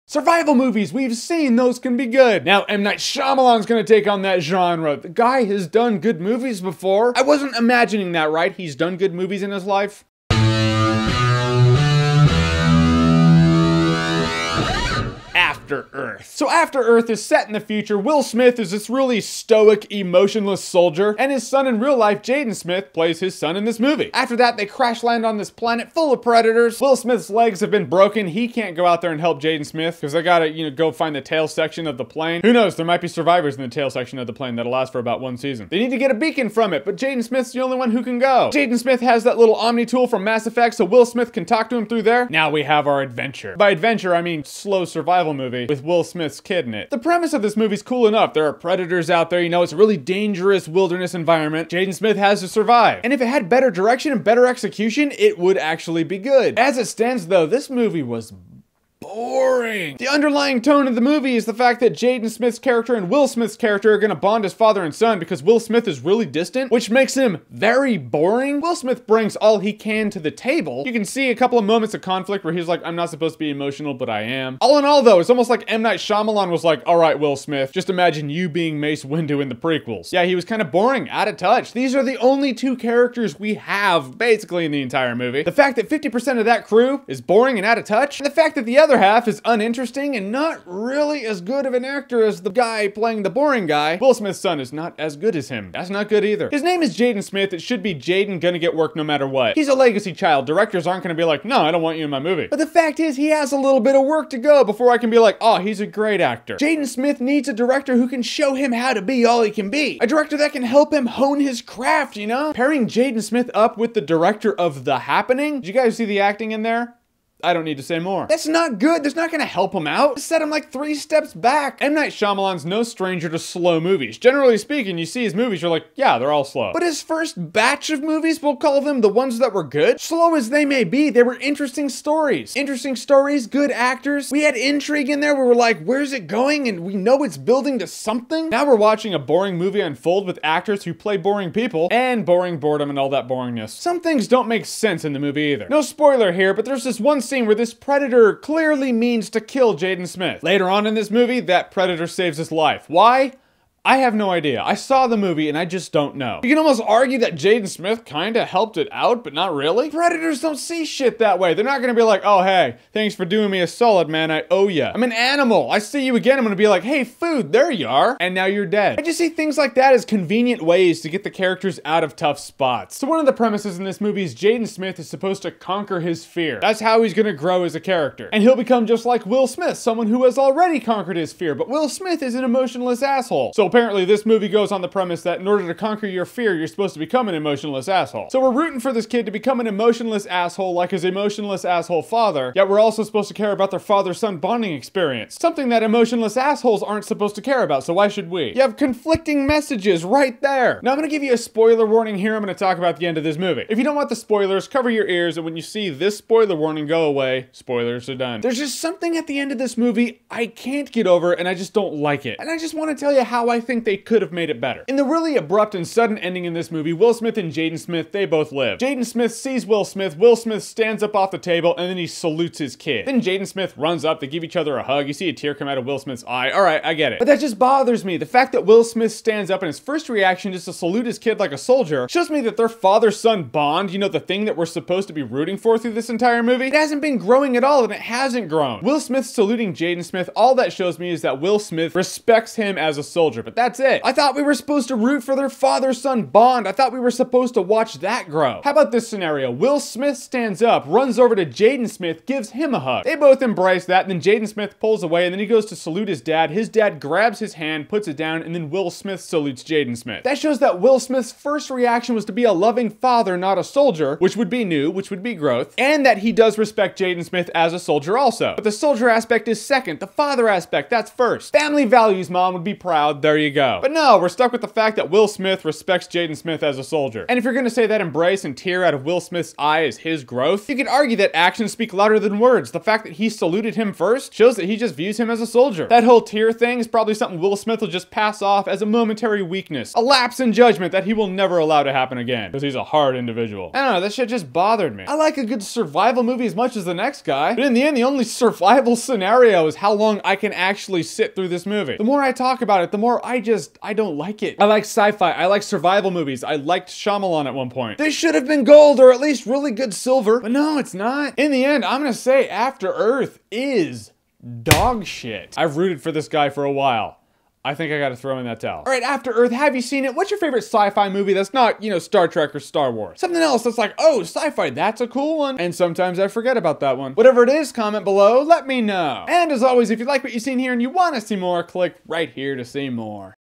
Survival movies, we've seen those can be good. Now, M. Night Shyamalan's gonna take on that genre. The guy has done good movies before. I wasn't imagining that, right? He's done good movies in his life. After Earth. So After Earth is set in the future. Will Smith is this really stoic, emotionless soldier, and his son in real life, Jaden Smith, plays his son in this movie. After that, they crash land on this planet full of predators. Will Smith's legs have been broken. He can't go out there and help Jaden Smith because they gotta, go find the tail section of the plane. Who knows? There might be survivors in the tail section of the plane that'll last for about one season. They need to get a beacon from it, but Jaden Smith's the only one who can go. Jaden Smith has that little Omni tool from Mass Effect, so Will Smith can talk to him through there. Now we have our adventure. By adventure, I mean slow survival movie with Will Smith's kid in it. The premise of this movie's cool enough. There are predators out there, it's a really dangerous wilderness environment. Jaden Smith has to survive. And if it had better direction and better execution, it would actually be good. As it stands though, this movie was boring. The underlying tone of the movie is the fact that Jaden Smith's character and Will Smith's character are gonna bond as father and son because Will Smith is really distant, which makes him very boring. Will Smith brings all he can to the table. You can see a couple of moments of conflict where he's like, I'm not supposed to be emotional, but I am. All in all though, it's almost like M. Night Shyamalan was like, all right, Will Smith, just imagine you being Mace Windu in the prequels. Yeah, he was kind of boring, out of touch. These are the only two characters we have basically in the entire movie. The fact that 50% of that crew is boring and out of touch, and the fact that the other half is uninteresting and not really as good of an actor as the guy playing the boring guy. Will Smith's son is not as good as him. That's not good either. His name is Jaden Smith. It should be Jaden gonna get work no matter what. He's a legacy child. Directors aren't gonna be like, no, I don't want you in my movie. But the fact is, he has a little bit of work to go before I can be like, oh, he's a great actor. Jaden Smith needs a director who can show him how to be all he can be. A director that can help him hone his craft, Pairing Jaden Smith up with the director of The Happening. Did you guys see the acting in there? I don't need to say more. That's not good. That's not gonna help him out. Set him like 3 steps back. M. Night Shyamalan's no stranger to slow movies. Generally speaking, you see his movies, you're like, yeah, they're all slow. But his first batch of movies, we'll call them the ones that were good, slow as they may be, they were interesting stories. Interesting stories, good actors. We had intrigue in there where we're like, where's it going? And we know it's building to something. Now we're watching a boring movie unfold with actors who play boring people and boring boredom and all that boringness. Some things don't make sense in the movie either. No spoiler here, but there's this one scene where this predator clearly means to kill Jaden Smith. Later on in this movie, that predator saves his life. Why? I have no idea. I saw the movie and I just don't know. You can almost argue that Jaden Smith kinda helped it out, but not really. Predators don't see shit that way. They're not gonna be like, oh hey, thanks for doing me a solid, man, I owe ya. I'm an animal. I see you again, I'm gonna be like, hey, food, there you are. And now you're dead. I just see things like that as convenient ways to get the characters out of tough spots. So one of the premises in this movie is Jaden Smith is supposed to conquer his fear. That's how he's gonna grow as a character. And he'll become just like Will Smith, someone who has already conquered his fear, but Will Smith is an emotionless asshole. So apparently this movie goes on the premise that in order to conquer your fear, you're supposed to become an emotionless asshole. So we're rooting for this kid to become an emotionless asshole like his emotionless asshole father, yet we're also supposed to care about their father-son bonding experience. Something that emotionless assholes aren't supposed to care about, so why should we? You have conflicting messages right there. Now I'm gonna give you a spoiler warning here. I'm gonna talk about the end of this movie. If you don't want the spoilers, cover your ears, and when you see this spoiler warning go away, spoilers are done. There's just something at the end of this movie I can't get over, and I just don't like it. And I just want to tell you how I think they could have made it better. In the really abrupt and sudden ending in this movie, Will Smith and Jaden Smith, they both live. Jaden Smith sees Will Smith stands up off the table, and then he salutes his kid. Then Jaden Smith runs up, they give each other a hug, you see a tear come out of Will Smith's eye. Alright, I get it. But that just bothers me. The fact that Will Smith stands up and his first reaction is to salute his kid like a soldier shows me that their father-son bond, the thing that we're supposed to be rooting for through this entire movie, it hasn't been growing at all, and it hasn't grown. Will Smith saluting Jaden Smith, all that shows me is that Will Smith respects him as a soldier, but that's it. I thought we were supposed to root for their father-son bond. I thought we were supposed to watch that grow. How about this scenario? Will Smith stands up, runs over to Jaden Smith, gives him a hug. They both embrace that, and then Jaden Smith pulls away, and then he goes to salute his dad. His dad grabs his hand, puts it down, and then Will Smith salutes Jaden Smith. That shows that Will Smith's first reaction was to be a loving father, not a soldier, which would be new, which would be growth, and that he does respect Jaden Smith as a soldier also. But the soldier aspect is second. The father aspect, that's first. Family values, mom would be proud. There there you go. But no, we're stuck with the fact that Will Smith respects Jaden Smith as a soldier. And if you're gonna say that embrace and tear out of Will Smith's eye is his growth, you could argue that actions speak louder than words. The fact that he saluted him first shows that he just views him as a soldier. That whole tear thing is probably something Will Smith will just pass off as a momentary weakness, a lapse in judgment that he will never allow to happen again, because he's a hard individual. I don't know, that shit just bothered me. I like a good survival movie as much as the next guy, but in the end, the only survival scenario is how long I can actually sit through this movie. The more I talk about it, the more I don't like it. I like sci-fi, I like survival movies, I liked Shyamalan at one point. This should have been gold, or at least really good silver, but no, it's not. In the end, I'm gonna say After Earth is dog shit. I've rooted for this guy for a while. I think I gotta throw in that towel. All right, After Earth, have you seen it? What's your favorite sci-fi movie that's not, you know, Star Trek or Star Wars? Something else that's like, oh, sci-fi, that's a cool one. And sometimes I forget about that one. Whatever it is, comment below, let me know. And as always, if you like what you've seen here and you wanna see more, click right here to see more.